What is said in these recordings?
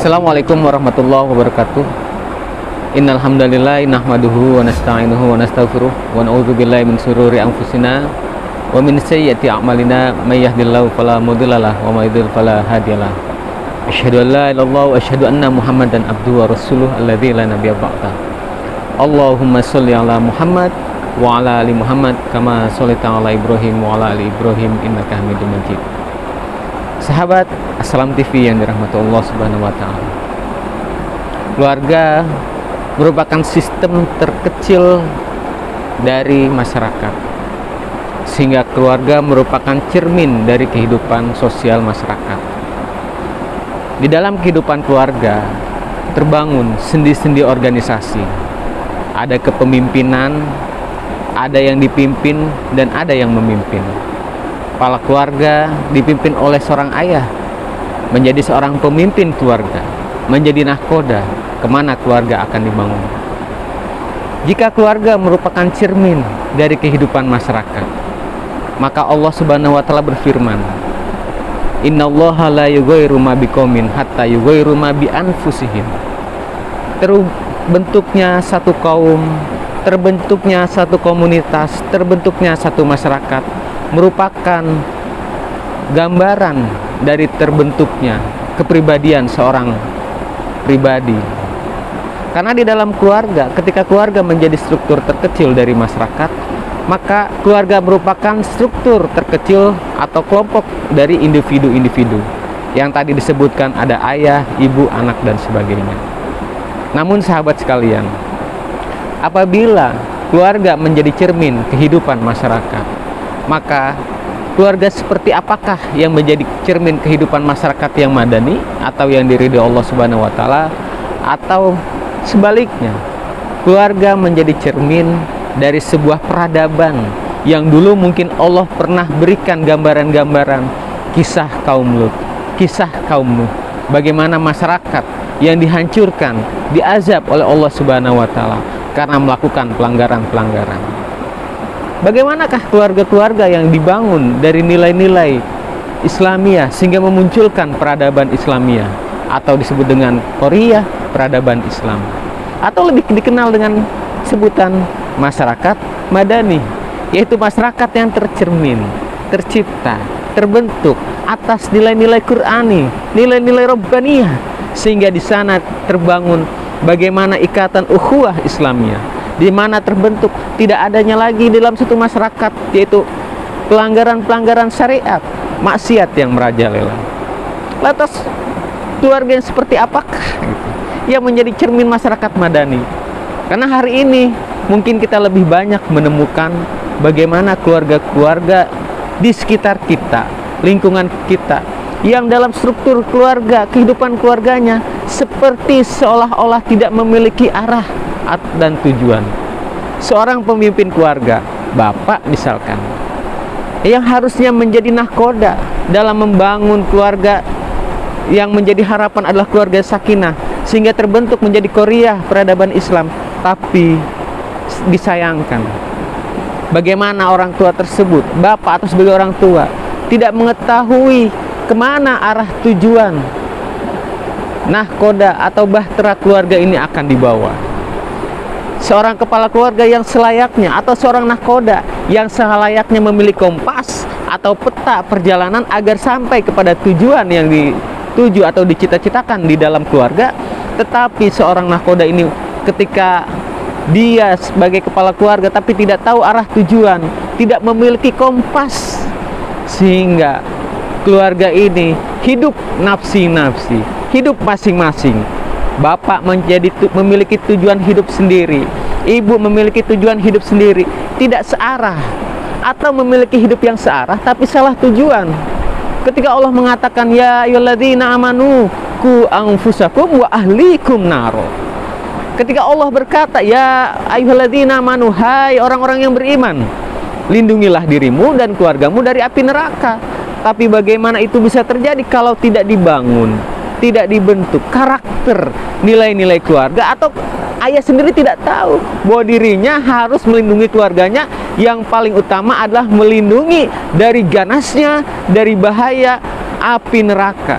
Assalamualaikum warahmatullahi wabarakatuh. Innal hamdalillah nahmaduhu wa nasta'inuhu wa nastaghfiruh wa na'udzu billahi min shururi anfusina wa min sayyiati a'malina may yahdihillahu fala mudhillalah wa may yudhlil fala hadiyalah. Asyhadu an la ilaha illallah wa asyhadu anna Muhammadan abduhu wa rasuluh alladzi la nabiyya ba'da. Allahumma sholli ala Muhammad wa ala ali Muhammad kama shallaita ala Ibrahim wa ala ali Ibrahim innaka Hamidum Majid. Sahabat Assalam TV yang dirahmati Allah Subhanahu wa taala. Keluarga merupakan sistem terkecil dari masyarakat. Sehingga keluarga merupakan cermin dari kehidupan sosial masyarakat. Di dalam kehidupan keluarga terbangun sendi-sendi organisasi. Ada kepemimpinan, ada yang dipimpin dan ada yang memimpin. Kepala keluarga dipimpin oleh seorang ayah, menjadi seorang pemimpin keluarga, menjadi nahkoda kemana keluarga akan dibangun. Jika keluarga merupakan cermin dari kehidupan masyarakat, maka Allah Subhanahu wa taala berfirman, Innallaha la yughayyiru ma biqaumin hatta yughayyiru ma bi anfusihim. Terbentuknya satu kaum, terbentuknya satu komunitas, terbentuknya satu masyarakat merupakan gambaran dari terbentuknya kepribadian seorang pribadi. Karena di dalam keluarga, ketika keluarga menjadi struktur terkecil dari masyarakat, maka keluarga merupakan struktur terkecil atau kelompok dari individu-individu yang tadi disebutkan ada ayah, ibu, anak, dan sebagainya. Namun sahabat sekalian, apabila keluarga menjadi cermin kehidupan masyarakat, maka keluarga seperti apakah yang menjadi cermin kehidupan masyarakat yang madani atau yang diridhoi Allah Subhanahu wa taala, atau sebaliknya keluarga menjadi cermin dari sebuah peradaban yang dulu mungkin Allah pernah berikan gambaran-gambaran kisah kaum Lut, kisah kaum Nuh, bagaimana masyarakat yang dihancurkan, diazab oleh Allah Subhanahu wa taala karena melakukan pelanggaran-pelanggaran. Bagaimanakah keluarga-keluarga yang dibangun dari nilai-nilai Islamiyah sehingga memunculkan peradaban Islamiyah, atau disebut dengan Qaryah, peradaban Islam, atau lebih dikenal dengan sebutan masyarakat madani, yaitu masyarakat yang tercermin, tercipta, terbentuk atas nilai-nilai Qur'ani, nilai-nilai Rabbaniyah, sehingga di sana terbangun bagaimana ikatan ukhuwah Islamiyah, di mana terbentuk tidak adanya lagi dalam satu masyarakat yaitu pelanggaran-pelanggaran syariat, maksiat yang merajalela. Lantas keluarga yang seperti apakah yang menjadi cermin masyarakat madani? Karena hari ini mungkin kita lebih banyak menemukan bagaimana keluarga-keluarga di sekitar kita, lingkungan kita, yang dalam struktur keluarga, kehidupan keluarganya seperti seolah-olah tidak memiliki arah dan tujuan. Seorang pemimpin keluarga, bapak misalkan, yang harusnya menjadi nahkoda dalam membangun keluarga yang menjadi harapan adalah keluarga sakinah, sehingga terbentuk menjadi Qaryah, peradaban Islam. Tapi disayangkan, bagaimana orang tua tersebut, bapak atau sebagai orang tua, tidak mengetahui kemana arah tujuan nahkoda atau bahtera keluarga ini akan dibawa. Seorang kepala keluarga yang selayaknya, atau seorang nahkoda yang selayaknya memiliki kompas atau peta perjalanan agar sampai kepada tujuan yang dituju atau dicita-citakan di dalam keluarga. Tetapi seorang nahkoda ini ketika dia sebagai kepala keluarga tapi tidak tahu arah tujuan, tidak memiliki kompas, sehingga keluarga ini hidup nafsi-nafsi, hidup masing-masing. Bapak memiliki tujuan hidup sendiri, ibu memiliki tujuan hidup sendiri, tidak searah, atau memiliki hidup yang searah tapi salah tujuan. Ketika Allah mengatakan ya ayyuhalladzina amanu qu anfusakum wa ahlikum naro. Ketika Allah berkata ya ayyuhalladzina amanu, hai orang-orang yang beriman, lindungilah dirimu dan keluargamu dari api neraka. Tapi bagaimana itu bisa terjadi kalau tidak dibangun, tidak dibentuk karakter, nilai-nilai keluarga, atau ayah sendiri tidak tahu bahwa dirinya harus melindungi keluarganya. Yang paling utama adalah melindungi dari ganasnya, dari bahaya api neraka.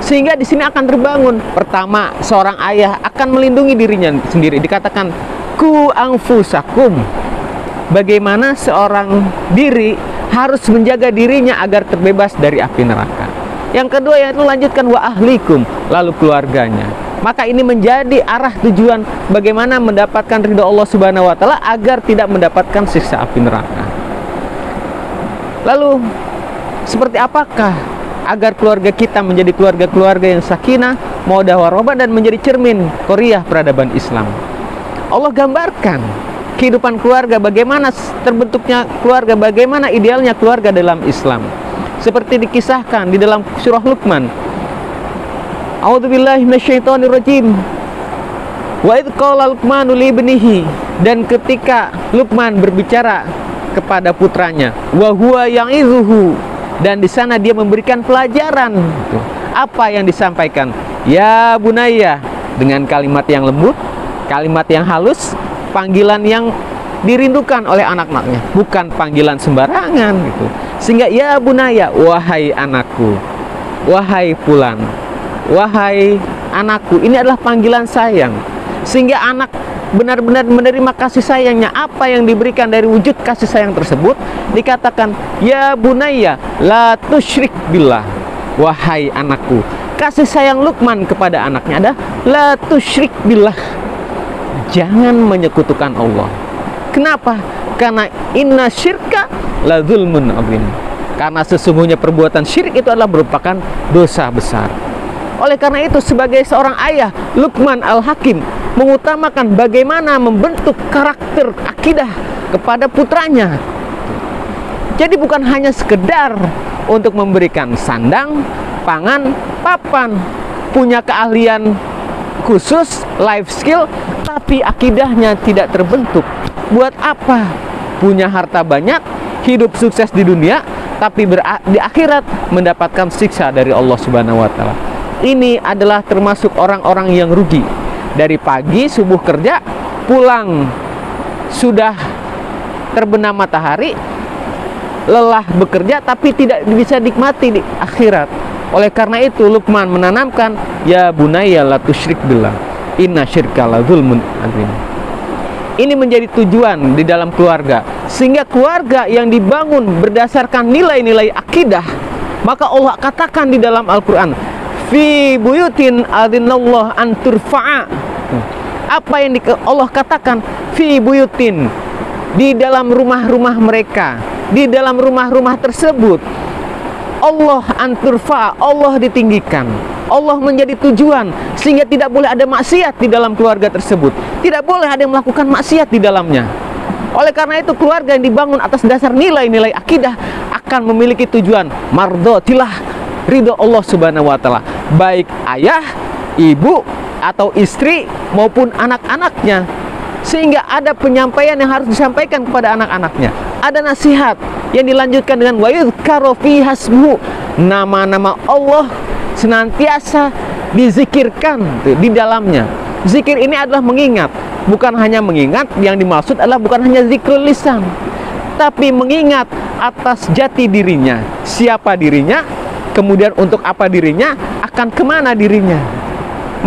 Sehingga di sini akan terbangun. Pertama, seorang ayah akan melindungi dirinya sendiri. Dikatakan ku anfusakum. Bagaimana seorang diri harus menjaga dirinya agar terbebas dari api neraka. Yang kedua yaitu lanjutkan wa ahlikum, lalu keluarganya. Maka ini menjadi arah tujuan bagaimana mendapatkan ridho Allah Subhanahu wa taala agar tidak mendapatkan siksa api neraka. Lalu seperti apakah agar keluarga kita menjadi keluarga-keluarga yang sakinah, mawaddah warahmah dan menjadi cermin Qoriah peradaban Islam? Allah gambarkan kehidupan keluarga, bagaimana terbentuknya keluarga, bagaimana idealnya keluarga dalam Islam. Seperti dikisahkan di dalam surah Luqman. A'udzubillahi minasyaitonirrajim. Wa idz qala Luqmanu li ibnihi, dan ketika Luqman berbicara kepada putranya, wa huwa ya'izuhu, dan di sana dia memberikan pelajaran. Apa yang disampaikan? Ya bunayya, dengan kalimat yang lembut, kalimat yang halus, panggilan yang dirindukan oleh anak-anaknya, bukan panggilan sembarangan gitu. Sehingga ya bunaya, wahai anakku, wahai fulan, wahai anakku, ini adalah panggilan sayang. Sehingga anak benar-benar menerima kasih sayangnya. Apa yang diberikan dari wujud kasih sayang tersebut dikatakan ya bunaya la tusyrik billah, wahai anakku. Kasih sayang Luqman kepada anaknya adalah la tusyrik billah, jangan menyekutukan Allah. Kenapa? Karena inna syirka la zulmun azim. Karena sesungguhnya perbuatan syirik itu adalah merupakan dosa besar. Oleh karena itu, sebagai seorang ayah, Luqman Al-Hakim mengutamakan bagaimana membentuk karakter akidah kepada putranya. Jadi bukan hanya sekedar untuk memberikan sandang, pangan, papan, punya keahlian khusus, life skill, tapi akidahnya tidak terbentuk. Buat apa punya harta banyak, hidup sukses di dunia, tapi di akhirat mendapatkan siksa dari Allah Subhanahu wa taala? Ini adalah termasuk orang-orang yang rugi. Dari pagi subuh kerja, pulang sudah terbenam matahari, lelah bekerja, tapi tidak bisa nikmati di akhirat. Oleh karena itu Luqman menanamkan ya bunayya la tusyrik billah, inna syirka la zulmun azim. Ini menjadi tujuan di dalam keluarga, sehingga keluarga yang dibangun berdasarkan nilai-nilai akidah, maka Allah katakan di dalam Al-Quran, fi buyutin adzinallah an turfa'a. Apa yang Allah katakan? Fi buyutin, di dalam rumah-rumah mereka, di dalam rumah-rumah tersebut Allah an turfa'a, Allah ditinggikan, Allah menjadi tujuan, sehingga tidak boleh ada maksiat di dalam keluarga tersebut. Tidak boleh ada yang melakukan maksiat di dalamnya. Oleh karena itu keluarga yang dibangun atas dasar nilai-nilai akidah akan memiliki tujuan mardhatillah, ridho Allah Subhanahu wa taala, baik ayah, ibu atau istri maupun anak-anaknya. Sehingga ada penyampaian yang harus disampaikan kepada anak-anaknya. Ada nasihat yang dilanjutkan dengan wa yuzkaru fi hasbuhu, nama-nama Allah senantiasa dizikirkan di dalamnya. Zikir ini adalah mengingat, bukan hanya mengingat, yang dimaksud adalah bukan hanya zikrul lisan, tapi mengingat atas jati dirinya, siapa dirinya, kemudian untuk apa dirinya, akan kemana dirinya.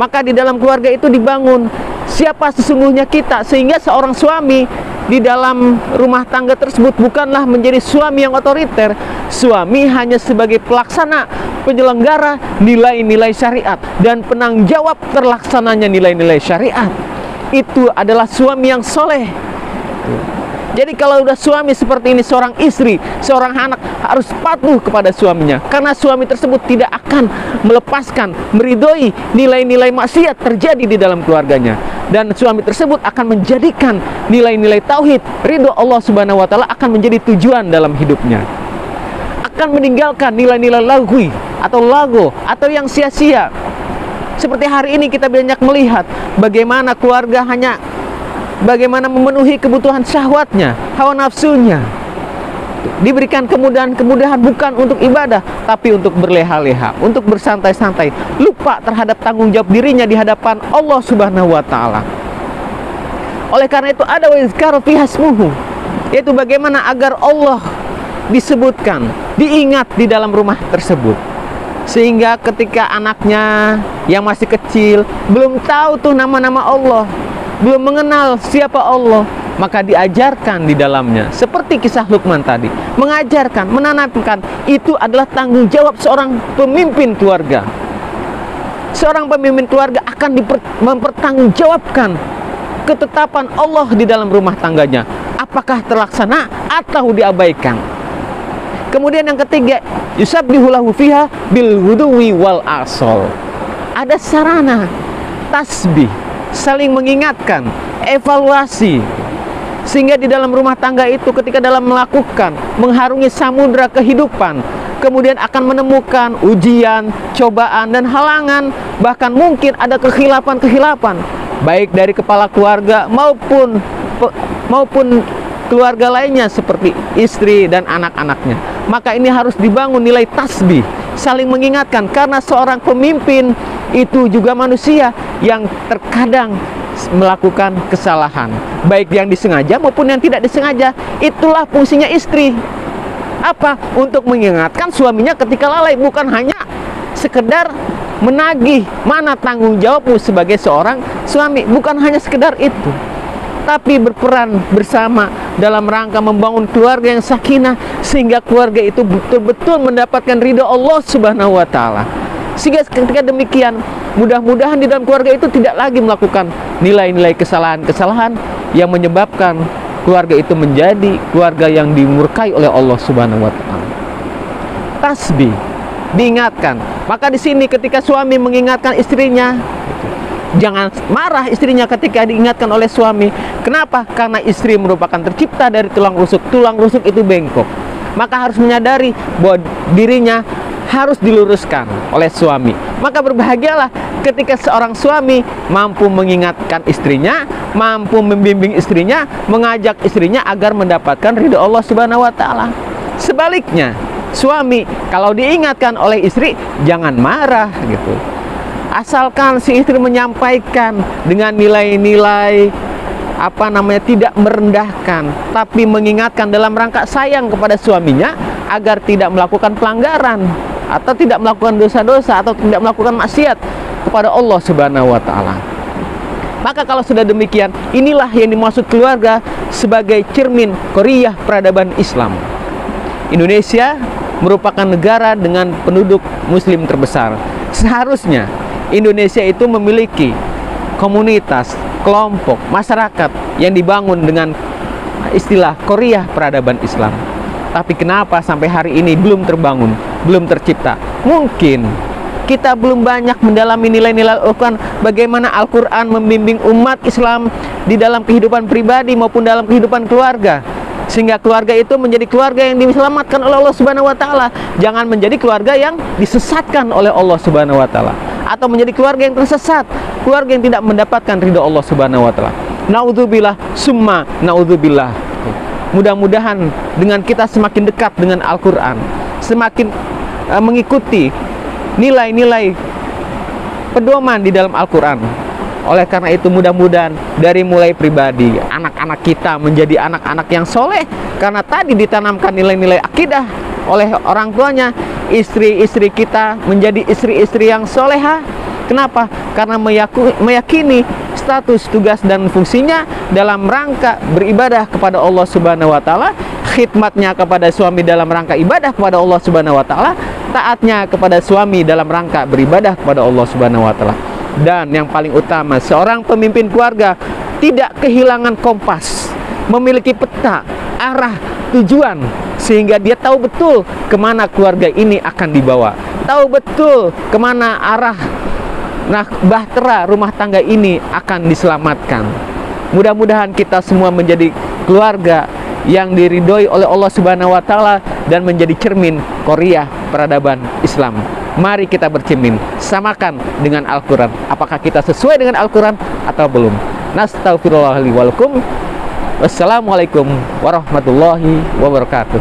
Maka di dalam keluarga itu dibangun siapa sesungguhnya kita, sehingga seorang suami di dalam rumah tangga tersebut bukanlah menjadi suami yang otoriter. Suami hanya sebagai pelaksana, penyelenggara nilai-nilai syariat dan penanggung jawab terlaksananya nilai-nilai syariat. Itu adalah suami yang soleh. Jadi kalau udah suami seperti ini, seorang istri, seorang anak harus patuh kepada suaminya, karena suami tersebut tidak akan melepaskan, meridhoi nilai-nilai maksiat terjadi di dalam keluarganya. Dan suami tersebut akan menjadikan nilai-nilai tauhid, ridho Allah Subhanahu wa taala akan menjadi tujuan dalam hidupnya. Akan meninggalkan nilai-nilai lagwi atau lago atau yang sia-sia. Seperti hari ini kita banyak melihat bagaimana keluarga hanya bagaimana memenuhi kebutuhan syahwatnya, hawa nafsunya. Diberikan kemudahan-kemudahan bukan untuk ibadah, tapi untuk berleha-leha, untuk bersantai-santai, lupa terhadap tanggung jawab dirinya di hadapan Allah Subhanahu wa taala. Oleh karena itu ada wa yuzkaru fi hasmuhu, yaitu bagaimana agar Allah disebutkan, diingat di dalam rumah tersebut. Sehingga ketika anaknya yang masih kecil belum tahu tuh nama-nama Allah, belum mengenal siapa Allah, maka diajarkan di dalamnya seperti kisah Luqman tadi, mengajarkan, menanamkan. Itu adalah tanggung jawab seorang pemimpin keluarga. Seorang pemimpin keluarga akan mempertanggungjawabkan ketetapan Allah di dalam rumah tangganya, apakah terlaksana atau diabaikan. Kemudian yang ketiga, yusabbihu lahu fiha bil ghudwi wal asal. Ada sarana tasbih, saling mengingatkan, evaluasi, sehingga di dalam rumah tangga itu ketika dalam melakukan mengharungi samudra kehidupan, kemudian akan menemukan ujian, cobaan dan halangan, bahkan mungkin ada kekhilafan-kekhilafan baik dari kepala keluarga maupun keluarga lainnya seperti istri dan anak-anaknya. Maka ini harus dibangun nilai tasbih, saling mengingatkan, karena seorang pemimpin itu juga manusia yang terkadang melakukan kesalahan, baik yang disengaja maupun yang tidak disengaja. Itulah fungsinya istri. Apa? Untuk mengingatkan suaminya ketika lalai, bukan hanya sekedar menagih mana tanggung jawabmu sebagai seorang suami, bukan hanya sekedar itu, tapi berperan bersama dalam rangka membangun keluarga yang sakinah, sehingga keluarga itu betul-betul mendapatkan ridho Allah Subhanahu wa Ta'ala. Sehingga ketika demikian, mudah-mudahan di dalam keluarga itu tidak lagi melakukan nilai-nilai kesalahan-kesalahan yang menyebabkan keluarga itu menjadi keluarga yang dimurkai oleh Allah Subhanahu wa Ta'ala. Tasbih, diingatkan. Maka di sini ketika suami mengingatkan istrinya, jangan marah istrinya ketika diingatkan oleh suami. Kenapa? Karena istri merupakan tercipta dari tulang rusuk. Tulang rusuk itu bengkok. Maka harus menyadari bahwa dirinya harus diluruskan oleh suami. Maka berbahagialah ketika seorang suami mampu mengingatkan istrinya, mampu membimbing istrinya, mengajak istrinya agar mendapatkan ridho Allah Subhanahu wa Ta'ala. Sebaliknya, suami kalau diingatkan oleh istri, jangan marah gitu. Asalkan si istri menyampaikan dengan nilai-nilai tidak merendahkan, tapi mengingatkan dalam rangka sayang kepada suaminya agar tidak melakukan pelanggaran atau tidak melakukan dosa-dosa atau tidak melakukan maksiat kepada Allah Subhanahu wa Ta'ala. Maka kalau sudah demikian, inilah yang dimaksud keluarga sebagai cermin Qoriyah peradaban Islam. Indonesia merupakan negara dengan penduduk muslim terbesar. Seharusnya Indonesia itu memiliki komunitas, kelompok, masyarakat yang dibangun dengan istilah Qoriyah peradaban Islam. Tapi kenapa sampai hari ini belum terbangun, belum tercipta? Mungkin kita belum banyak mendalami nilai-nilai Al-Quran, bagaimana Al-Quran membimbing umat Islam di dalam kehidupan pribadi maupun dalam kehidupan keluarga, sehingga keluarga itu menjadi keluarga yang diselamatkan oleh Allah Subhanahu wa Ta'ala. Jangan menjadi keluarga yang disesatkan oleh Allah Subhanahu wa Ta'ala, atau menjadi keluarga yang tersesat, keluarga yang tidak mendapatkan ridho Allah Subhanahu wa Ta'ala. Naudzubillah summa naudzubillah. Mudah-mudahan dengan kita semakin dekat dengan Al-Quran, semakin mengikuti nilai-nilai pedoman di dalam Al-Quran. Oleh karena itu, mudah-mudahan dari mulai pribadi, anak-anak kita menjadi anak-anak yang soleh, karena tadi ditanamkan nilai-nilai akidah oleh orang tuanya. Istri-istri kita menjadi istri-istri yang soleha. Kenapa? Karena meyakini status, tugas, dan fungsinya dalam rangka beribadah kepada Allah Subhanahu wa Ta'ala, khidmatnya kepada suami dalam rangka ibadah kepada Allah Subhanahu wa Ta'ala, taatnya kepada suami dalam rangka beribadah kepada Allah Subhanahu wa Ta'ala. Dan yang paling utama, seorang pemimpin keluarga tidak kehilangan kompas, memiliki peta, arah, tujuan, sehingga dia tahu betul kemana keluarga ini akan dibawa, tahu betul kemana arah bahtera rumah tangga ini akan diselamatkan. Mudah-mudahan kita semua menjadi keluarga yang diridhoi oleh Allah Subhanahu wa Ta'ala dan menjadi cermin Qoriyah peradaban Islam. Mari kita bercermin, samakan dengan Al-Quran. Apakah kita sesuai dengan Al-Quran atau belum? Nastaghfirullah li wa lakum. Wassalamualaikum warahmatullahi wabarakatuh.